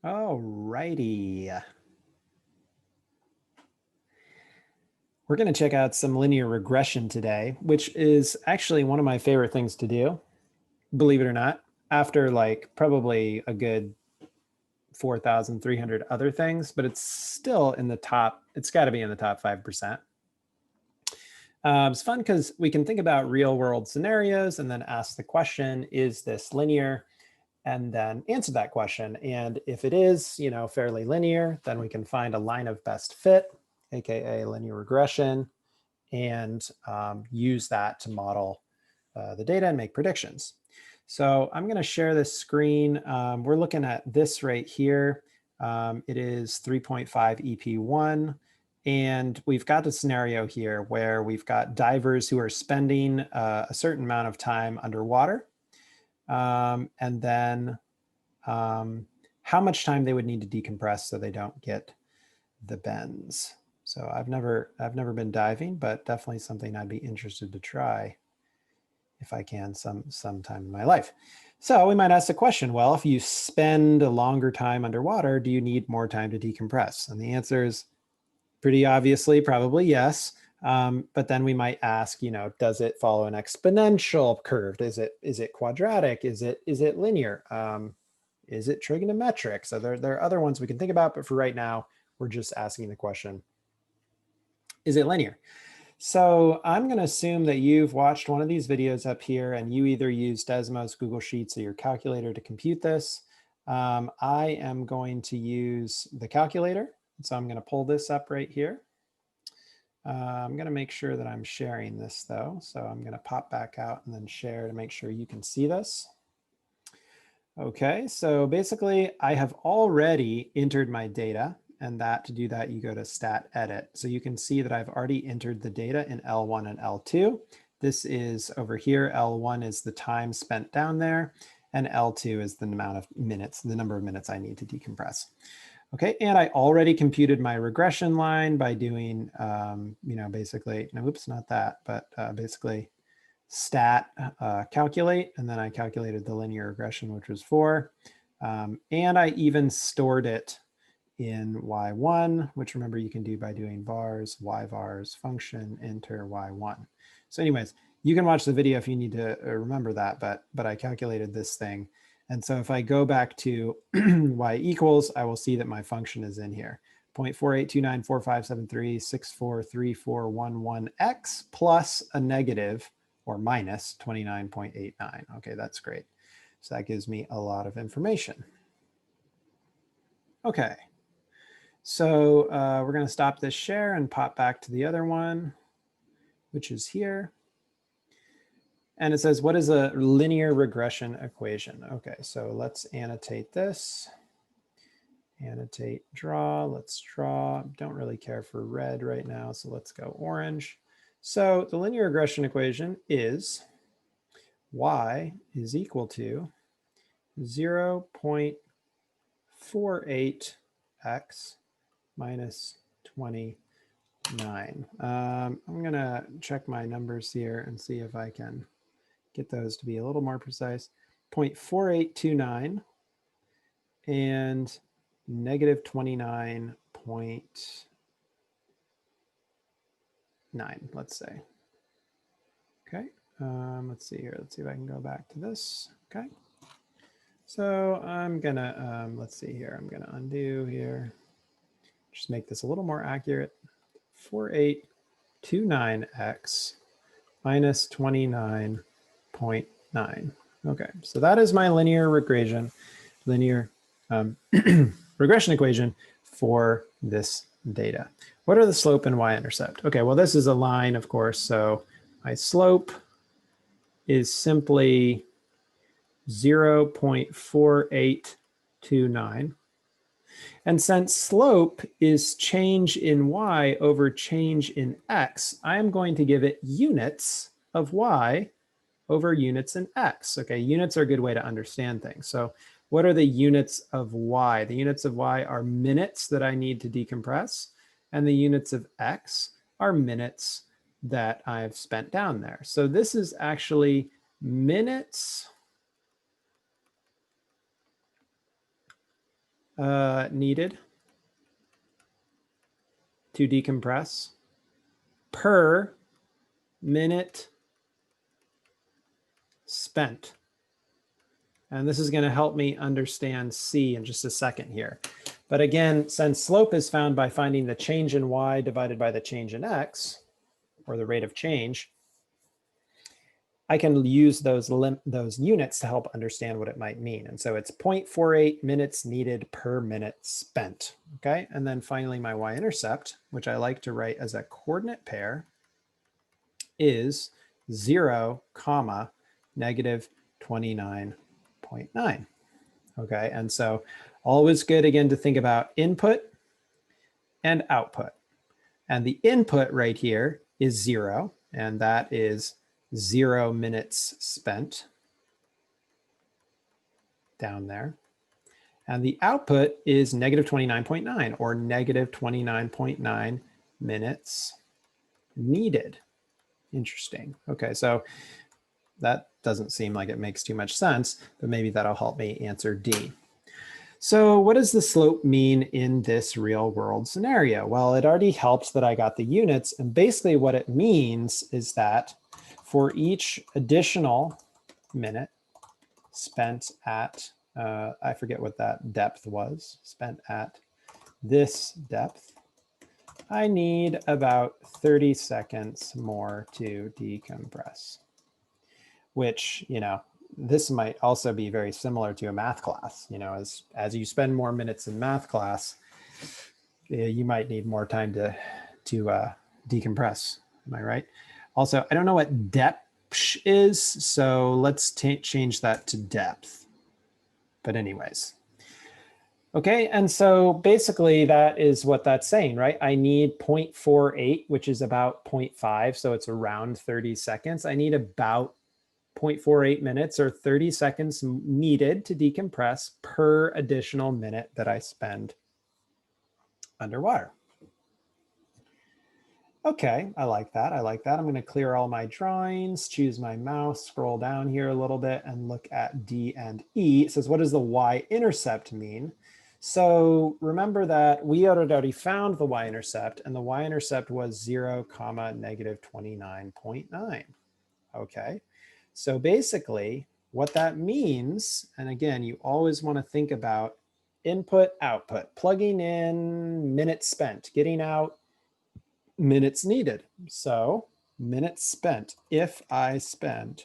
All righty. We're going to check out some linear regression today, which is actually one of my favorite things to do, believe it or not, after like probably a good 4,300 other things, but it's still in the top, it's got to be in the top 5%. It's fun because we can think about real world scenarios and then ask the question, is this linear? And then answer that question. And if it is, fairly linear, then we can find a line of best fit, AKA linear regression, and use that to model the data and make predictions. So I'm going to share this screen. We're looking at this right here. It is 3.5 EP1. And we've got a scenario here where we've got divers who are spending a certain amount of time underwater. And then how much time they would need to decompress so they don't get the bends. So I've never been diving, but definitely something I'd be interested to try if I can sometime in my life. So we might ask the question, well, if you spend a longer time underwater, do you need more time to decompress? And the answer is pretty obviously probably yes. But then we might ask, does it follow an exponential curve? Is it quadratic? Is it linear? Is it trigonometric? So there are other ones we can think about, but for right now, we're just asking the question, is it linear? So I'm going to assume that you've watched one of these videos up here and you either use Desmos, Google Sheets, or your calculator to compute this. I am going to use the calculator. So I'm going to pull this up right here. I'm going to make sure that I'm sharing this though. So I'm going to pop back out and then share to make sure you can see this. Okay, so basically I have already entered my data, and to do that, you go to stat edit. So you can see that I've already entered the data in L1 and L2. This is over here. L1 is the time spent down there, and L2 is the amount of minutes, the number of minutes I need to decompress. Okay, and I already computed my regression line by doing, basically, no, oops, not that, but basically stat calculate, and then I calculated the linear regression, which was 4. And I even stored it in Y1, which remember you can do by doing vars, yvars, function, enter Y1. So anyways, you can watch the video if you need to remember that, but I calculated this thing. And so if I go back to y equals, I will see that my function is in here. 0.48294573643411x plus a negative or minus 29.89. Okay, that's great. So that gives me a lot of information. Okay, so we're going to stop this share and pop back to the other one, which is here. And it says, what is a linear regression equation? Okay, so let's annotate this. Annotate, draw, let's draw. Don't really care for red right now, so let's go orange. So the linear regression equation is y is equal to 0.48x minus 29. I'm going to check my numbers here and see if I can get those to be a little more precise. 0.4829 and negative 29.9, let's say. Okay, let's see here. Let's see if I can go back to this. Okay. So I'm gonna, let's see here. I'm gonna undo here. Just make this a little more accurate. 4829x minus 29.9. Okay, so that is my linear regression equation for this data. What are the slope and y-intercept? Okay, well, this is a line, of course, so my slope is simply 0.4829. And since slope is change in y over change in x, I am going to give it units of y over units in x. Okay, units are a good way to understand things. So what are the units of y? The units of y are minutes that I need to decompress, and the units of x are minutes that I've spent down there. So this is actually minutes needed to decompress per minute spent. And this is going to help me understand C in just a second here. But again, since slope is found by finding the change in y divided by the change in x, or the rate of change, I can use those units to help understand what it might mean. And so it's 0.48 minutes needed per minute spent. Okay, and then finally my y-intercept, which I like to write as a coordinate pair, is 0, comma, negative 29.9. Okay, and so always good again to think about input and output. And the input right here is 0, and that is 0 minutes spent down there. And the output is negative 29.9, or negative 29.9 minutes needed. Interesting. Okay, so that doesn't seem like it makes too much sense, but maybe that'll help me answer D. So what does the slope mean in this real world scenario? Well, it already helps that I got the units, and basically what it means is that for each additional minute spent at, I forget what that depth was, spent at this depth, I need about 30 seconds more to decompress, which, you know, this might also be very similar to a math class. You know, as you spend more minutes in math class, you might need more time to decompress. Am I right? Also, I don't know what depth is, so let's change that to depth. But anyways. Okay, and so basically that is what that's saying, right? I need 0.48, which is about 0.5, so it's around 30 seconds. I need about 0.48 minutes, or 30 seconds needed to decompress per additional minute that I spend underwater. Okay, I like that. I like that. I'm going to clear all my drawings, choose my mouse, scroll down here a little bit, and look at D and E. It says, what does the y-intercept mean? So remember that we had already found the y-intercept, and the y-intercept was 0, negative 29.9. Okay, so basically what that means, and again, you always want to think about input, output, plugging in minutes spent, getting out minutes needed. So minutes spent, if I spend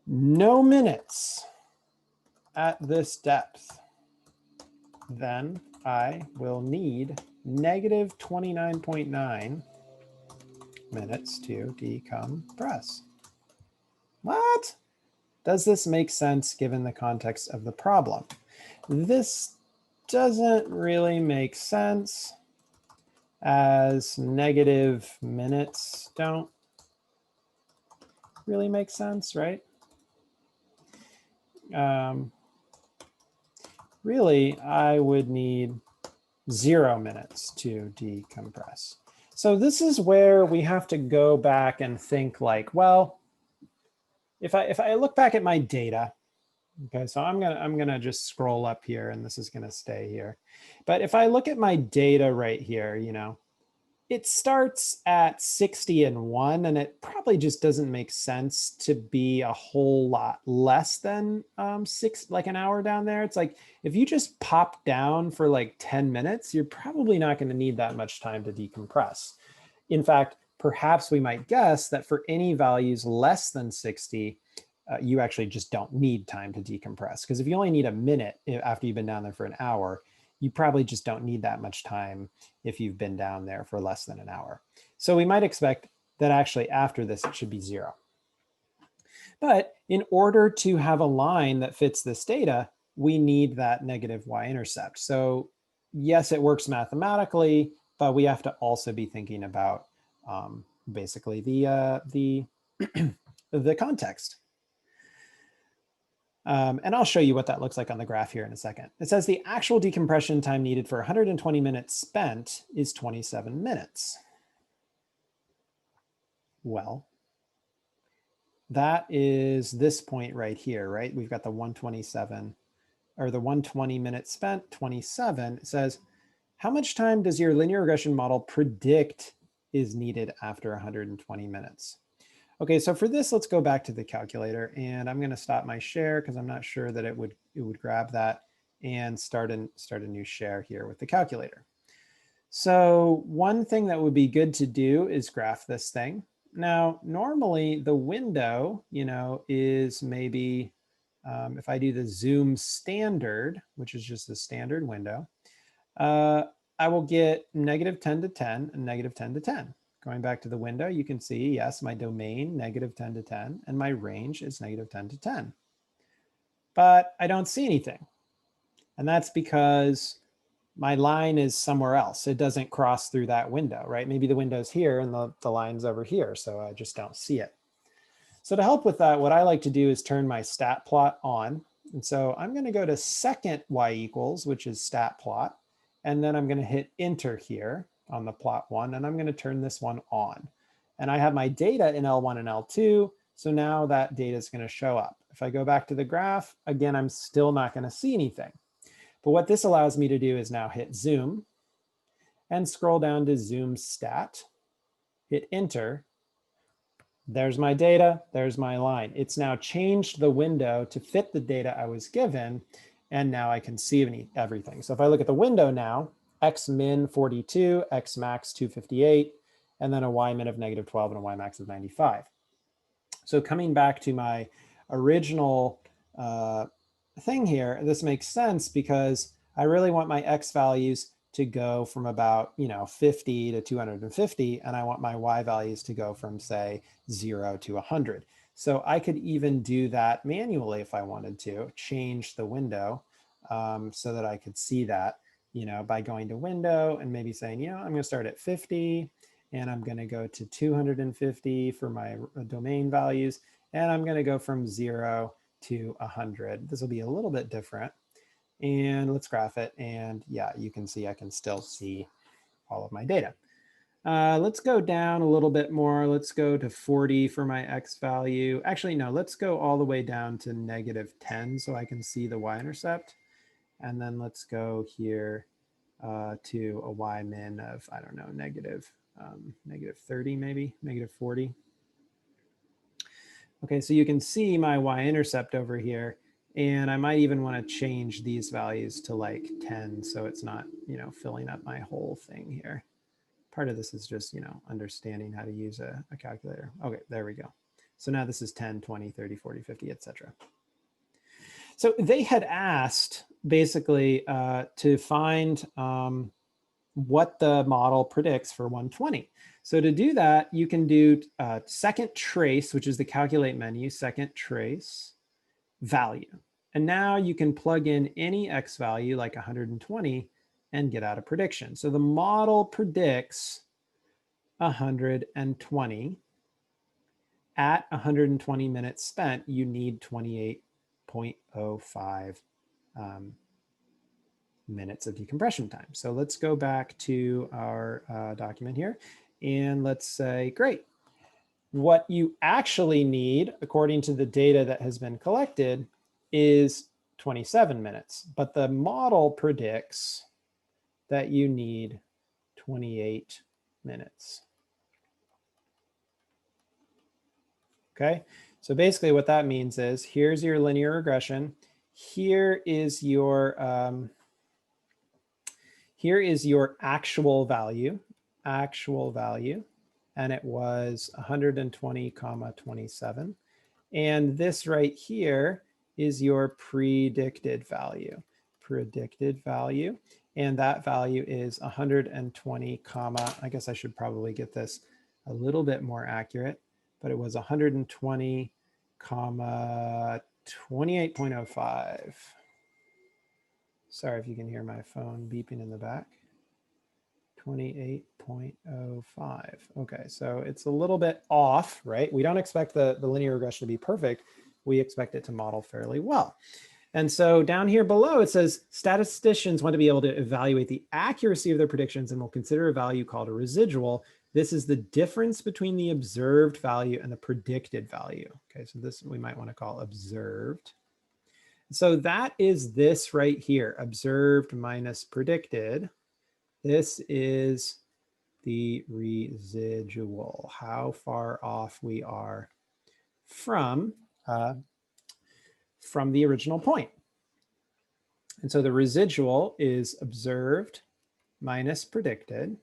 no minutes at this depth, then I will need negative 29.9 minutes to decompress. What? Does this make sense given the context of the problem? This doesn't really make sense, as negative minutes don't really make sense, right? Really, I would need 0 minutes to decompress. So this is where we have to go back and think like, well, if I look back at my data, okay, so I'm gonna just scroll up here, and this is gonna stay here. But if I look at my data right here, you know, it starts at 60 and 1, and it probably just doesn't make sense to be a whole lot less than like an hour down there. It's like, if you just pop down for like 10 minutes, you're probably not going to need that much time to decompress. In fact, perhaps we might guess that for any values less than 60, you actually just don't need time to decompress. Because if you only need a minute after you've been down there for an hour, you probably just don't need that much time if you've been down there for less than an hour. So we might expect that actually after this, it should be 0. But in order to have a line that fits this data, we need that negative y-intercept. So yes, it works mathematically, but we have to also be thinking about basically the context. And I'll show you what that looks like on the graph here in a second. It says the actual decompression time needed for 120 minutes spent is 27 minutes. Well, that is this point right here, right? We've got the 127 or the 120 minutes spent, 27, it says, how much time does your linear regression model predict is needed after 120 minutes? Okay, so for this, let's go back to the calculator, and I'm going to stop my share because I'm not sure that it would grab that, and start a new share here with the calculator. So one thing that would be good to do is graph this thing. Now, normally the window, is maybe, if I do the zoom standard, which is just the standard window, I will get -10 to 10 and -10 to 10. Going back to the window, you can see, yes, my domain, -10 to 10, and my range is -10 to 10. But I don't see anything. And that's because my line is somewhere else. It doesn't cross through that window, right? Maybe the window's here and the line's over here, so I just don't see it. So to help with that, what I like to do is turn my stat plot on. And so I'm going to go to second y equals, which is stat plot. And then I'm going to hit enter here on the plot one, and I'm going to turn this one on. And I have my data in L1 and L2. So now that data is going to show up. If I go back to the graph, again, I'm still not going to see anything. But what this allows me to do is now hit zoom and scroll down to zoom stat, hit enter. There's my data, there's my line. It's now changed the window to fit the data I was given, and now I can see everything. So if I look at the window now, x min 42, x max 258, and then a y min of -12 and a y max of 95. So coming back to my original thing here, this makes sense because I really want my x values to go from about 50 to 250, and I want my y values to go from, say, 0 to 100. So I could even do that manually if I wanted to, change the window so that I could see that, by going to window and maybe saying, I'm going to start at 50, and I'm going to go to 250 for my domain values, and I'm going to go from 0 to 100. This will be a little bit different. And let's graph it. And yeah, you can see I can still see all of my data. Let's go down a little bit more. Let's go to 40 for my x value. Actually, no, let's go all the way down to -10 so I can see the y-intercept. And then let's go here to a y min of, I don't know, -30 maybe, -40. Okay, so you can see my y-intercept over here. And I might even want to change these values to like 10 so it's not, filling up my whole thing here. Part of this is just, understanding how to use a calculator. Okay, there we go. So now this is 10, 20, 30, 40, 50, etc. So they had asked basically to find what the model predicts for 120. So to do that, you can do second trace, which is the calculate menu, second trace value. And now you can plug in any x value like 120 and get out a prediction. So the model predicts 120. At 120 minutes spent, you need 28.05 minutes of decompression time. So let's go back to our document here. And let's say, great. What you actually need, according to the data that has been collected, is 27 minutes. But the model predicts that you need 28 minutes. Okay, so basically what that means is here's your linear regression. Here is your actual value, and it was 120,27. And this right here is your predicted value, and that value is 120, I guess I should probably get this a little bit more accurate, but it was 120, 28.05. Sorry if you can hear my phone beeping in the back. 28.05. Okay, so it's a little bit off, right? We don't expect the linear regression to be perfect. We expect it to model fairly well. And so down here below, it says statisticians want to be able to evaluate the accuracy of their predictions and will consider a value called a residual. This is the difference between the observed value and the predicted value. Okay, so this we might want to call observed. So that is this right here, observed minus predicted. This is the residual, how far off we are from the original point. And so the residual is observed minus predicted.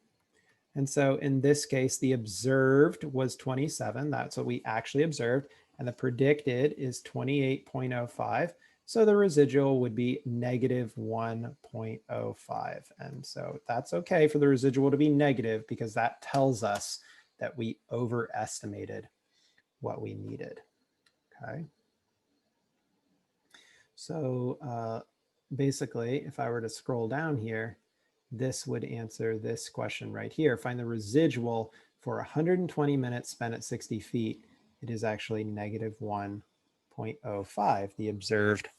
And so in this case, the observed was 27. That's what we actually observed. And the predicted is 28.05. So the residual would be negative 1.05. And so that's okay for the residual to be negative because that tells us that we overestimated what we needed. Okay. So basically, if I were to scroll down here, this would answer this question right here. Find the residual for 120 minutes spent at 60 feet. It is actually negative 1.05, the observed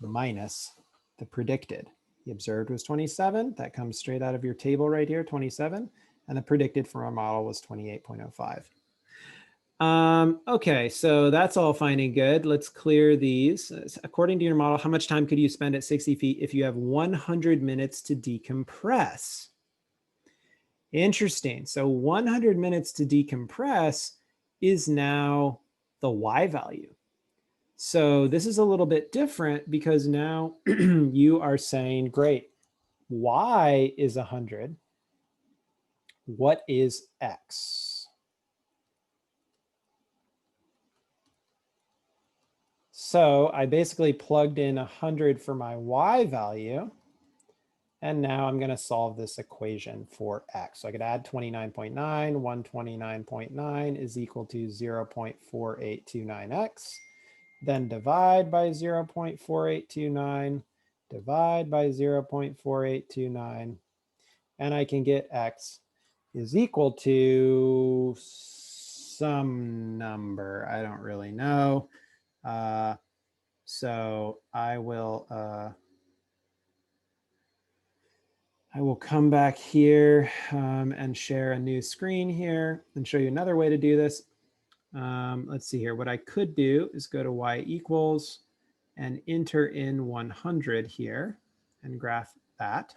minus the predicted. The observed was 27. That comes straight out of your table right here, 27. And the predicted from our model was 28.05. Okay, so that's all fine and good. Let's clear these. According to your model, how much time could you spend at 60 feet if you have 100 minutes to decompress? Interesting. So 100 minutes to decompress is now the Y value. So this is a little bit different because now you are saying, great, Y is 100. What is X? So I basically plugged in 100 for my Y value. And now I'm going to solve this equation for X. So I could add 29.9. 129.9 is equal to 0.4829X. Then divide by 0.4829. Divide by 0.4829. And I can get X is equal to some number. I don't really know. So I will come back here and share a new screen here and show you another way to do this. Let's see here. What I could do is go to Y equals and enter in 100 here and graph that.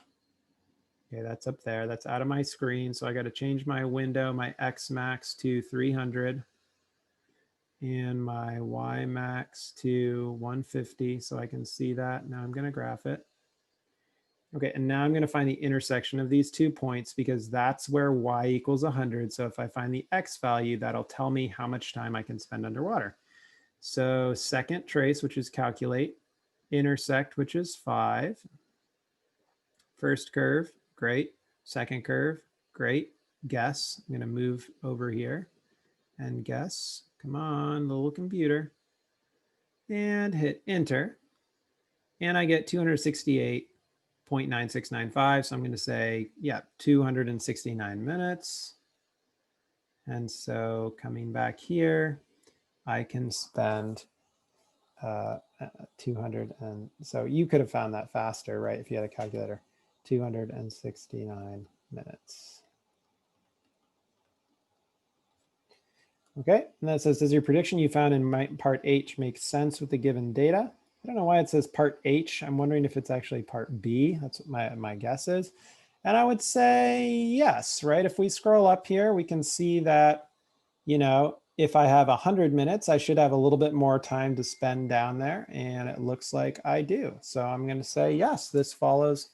Okay, that's up there. That's out of my screen. So I got to change my window, my X max to 300 and my Y max to 150 so I can see that. Now I'm going to graph it. Okay, and now I'm going to find the intersection of these 2 points because that's where Y equals 100. So if I find the X value, that'll tell me how much time I can spend underwater. So second trace, which is calculate, intersect, which is 5. First curve, great. Second curve, great. Guess, I'm going to move over here and guess. Come on, little computer. And hit enter. And I get 268.9695. So I'm going to say, yeah, 269 minutes. And so coming back here, I can spend 200. And so you could have found that faster, right? If you had a calculator, 269 minutes. Okay, and that says, does your prediction you found in part H make sense with the given data? I don't know why it says part H. I'm wondering if it's actually part B. That's what my guess is. And I would say yes, right? If we scroll up here, we can see that, you know, if I have 100 minutes, I should have a little bit more time to spend down there. And it looks like I do. So I'm going to say, yes, this follows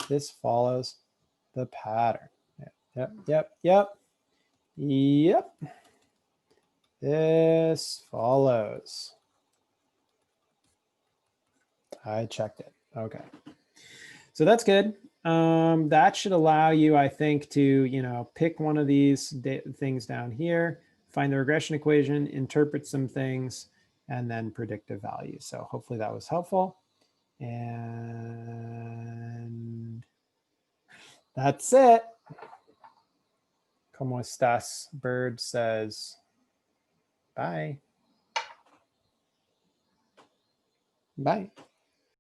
the pattern. Yep. This follows. I checked it. Okay. So that's good. That should allow you, I think, to, you know, pick one of these things down here, find the regression equation, interpret some things, and then predict a value. So hopefully that was helpful. And that's it. ¿Cómo estás? Bird says, bye. Bye.